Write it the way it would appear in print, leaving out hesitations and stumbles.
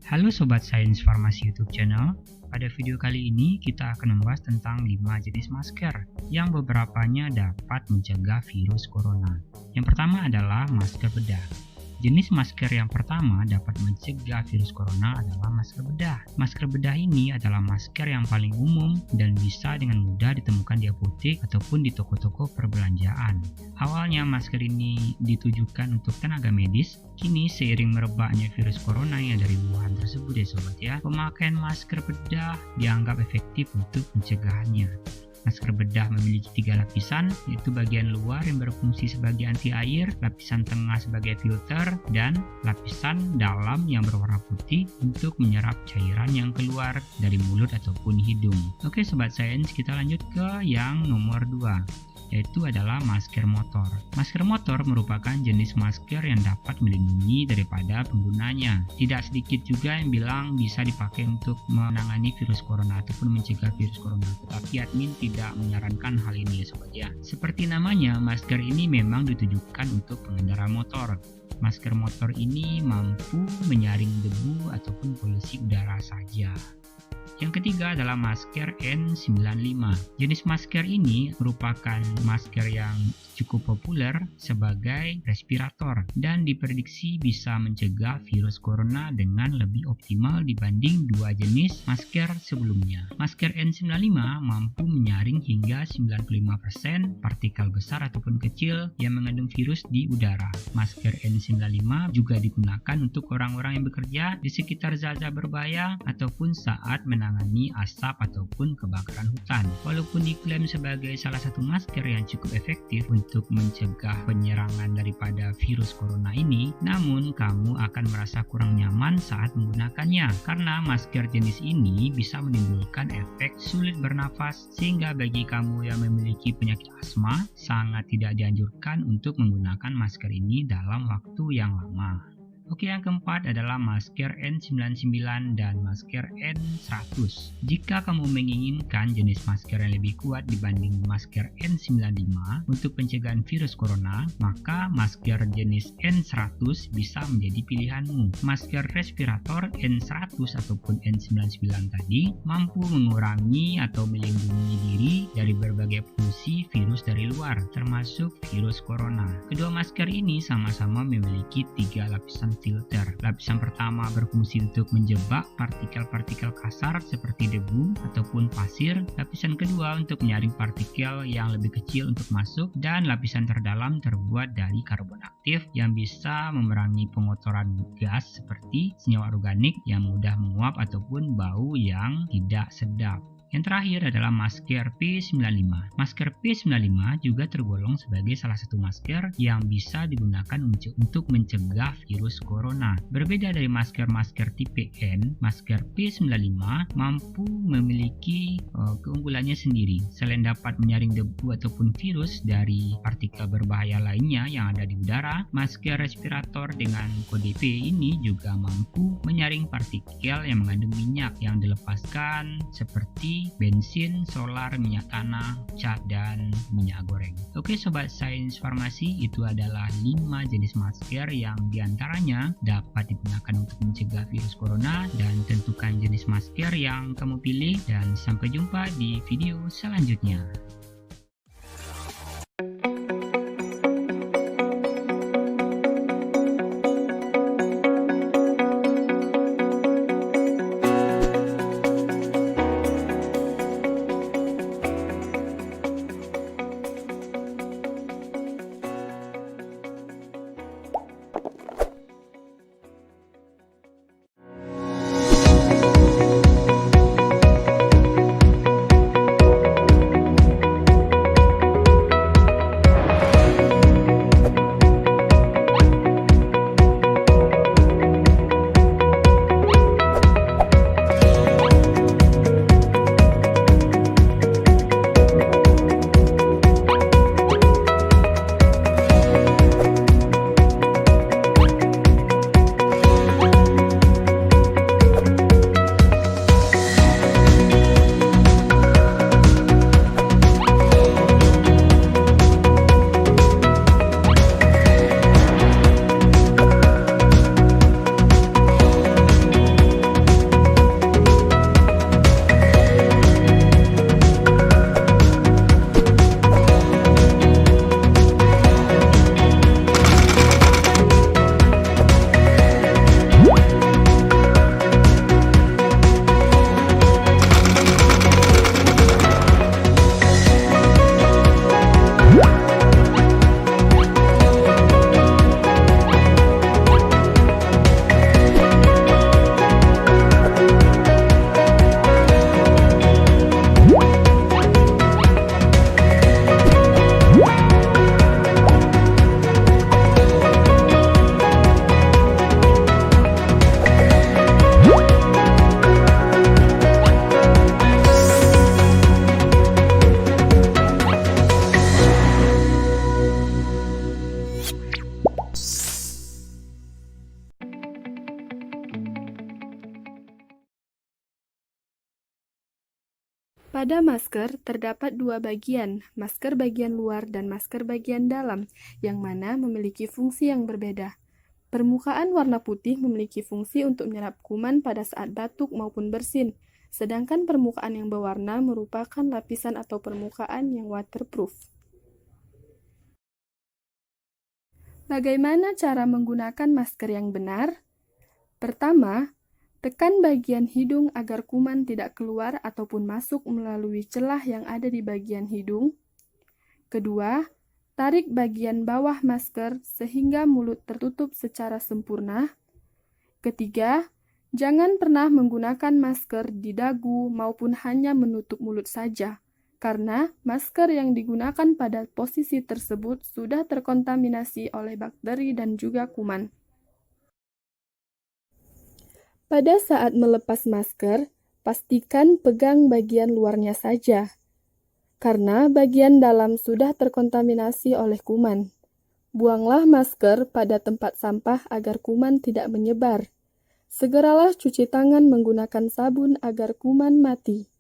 Halo Sobat Sains Farmasi YouTube channel. Pada video kali ini kita akan membahas tentang 5 jenis masker yang beberapanya dapat mencegah virus corona. Yang pertama adalah masker bedah. Jenis masker yang pertama dapat mencegah virus corona adalah masker bedah. Masker bedah ini adalah masker yang paling umum dan bisa dengan mudah ditemukan di apotek ataupun di toko-toko perbelanjaan. Awalnya masker ini ditujukan untuk tenaga medis. Kini seiring merebaknya virus corona yang dari Wuhan tersebut ya sobat ya, pemakaian masker bedah dianggap efektif untuk pencegahannya. Masker bedah memiliki 3 lapisan, yaitu bagian luar yang berfungsi sebagai anti air, lapisan tengah sebagai filter, dan lapisan dalam yang berwarna putih untuk menyerap cairan yang keluar dari mulut ataupun hidung. Oke Sobat Sains, kita lanjut ke yang nomor 2. Yaitu adalah masker motor. Masker motor merupakan jenis masker yang dapat melindungi daripada penggunanya. Tidak sedikit juga yang bilang bisa dipakai untuk menangani virus corona ataupun mencegah virus corona, tetapi admin tidak menyarankan hal ini ya sobat ya. Seperti namanya, masker ini memang ditujukan untuk pengendara motor. Masker motor ini mampu menyaring debu ataupun polusi udara saja. Yang ketiga adalah masker N95. Jenis masker ini merupakan masker yang cukup populer sebagai respirator dan diprediksi bisa mencegah virus corona dengan lebih optimal dibanding 2 jenis masker sebelumnya. Masker N95 mampu menyaring hingga 95% partikel besar ataupun kecil yang mengandung virus di udara. Masker N95 juga digunakan untuk orang-orang yang bekerja di sekitar zat-zat berbahaya ataupun saat menangani asap ataupun kebakaran hutan. Walaupun diklaim sebagai salah satu masker yang cukup efektif untuk mencegah penyerangan daripada virus corona ini, namun kamu akan merasa kurang nyaman saat menggunakannya karena masker jenis ini bisa menimbulkan efek sulit bernafas, sehingga bagi kamu yang memiliki penyakit asma sangat tidak dianjurkan untuk menggunakan masker ini dalam waktu yang lama. Oke, yang keempat adalah masker N99 dan masker N100. Jika kamu menginginkan jenis masker yang lebih kuat dibanding masker N95 untuk pencegahan virus corona, maka masker jenis N100 bisa menjadi pilihanmu. Masker respirator N100 ataupun N99 tadi mampu mengurangi atau melindungi diri dari berbagai polusi virus dari luar, termasuk virus corona. Kedua masker ini sama-sama memiliki 3 lapisan filter. Lapisan pertama berfungsi untuk menjebak partikel-partikel kasar seperti debu ataupun pasir. Lapisan kedua untuk menyaring partikel yang lebih kecil untuk masuk, dan lapisan terdalam terbuat dari karbon aktif yang bisa memerangi pengotoran gas seperti senyawa organik yang mudah menguap ataupun bau yang tidak sedap. Yang terakhir adalah masker P95. Masker P95 juga tergolong sebagai salah satu masker yang bisa digunakan untuk mencegah virus corona. Berbeda dari masker-masker tipe N, masker P95 mampu memiliki keunggulannya sendiri. Selain dapat menyaring debu ataupun virus dari partikel berbahaya lainnya yang ada di udara, masker respirator dengan kode P ini juga mampu menyaring partikel yang mengandung minyak yang dilepaskan seperti bensin, solar, minyak tanah, cat, dan minyak goreng. Oke Sobat Sains Farmasi, itu adalah 5 jenis masker yang diantaranya dapat digunakan untuk mencegah virus corona, dan tentukan jenis masker yang kamu pilih, dan sampai jumpa di video selanjutnya. Pada masker terdapat dua bagian, masker bagian luar dan masker bagian dalam, yang mana memiliki fungsi yang berbeda. Permukaan warna putih memiliki fungsi untuk menyerap kuman pada saat batuk maupun bersin, sedangkan permukaan yang berwarna merupakan lapisan atau permukaan yang waterproof. Bagaimana cara menggunakan masker yang benar? Pertama, tekan bagian hidung agar kuman tidak keluar ataupun masuk melalui celah yang ada di bagian hidung. Kedua, tarik bagian bawah masker sehingga mulut tertutup secara sempurna. Ketiga, jangan pernah menggunakan masker di dagu maupun hanya menutup mulut saja, karena masker yang digunakan pada posisi tersebut sudah terkontaminasi oleh bakteri dan juga kuman. Pada saat melepas masker, pastikan pegang bagian luarnya saja, karena bagian dalam sudah terkontaminasi oleh kuman. Buanglah masker pada tempat sampah agar kuman tidak menyebar. Segeralah cuci tangan menggunakan sabun agar kuman mati.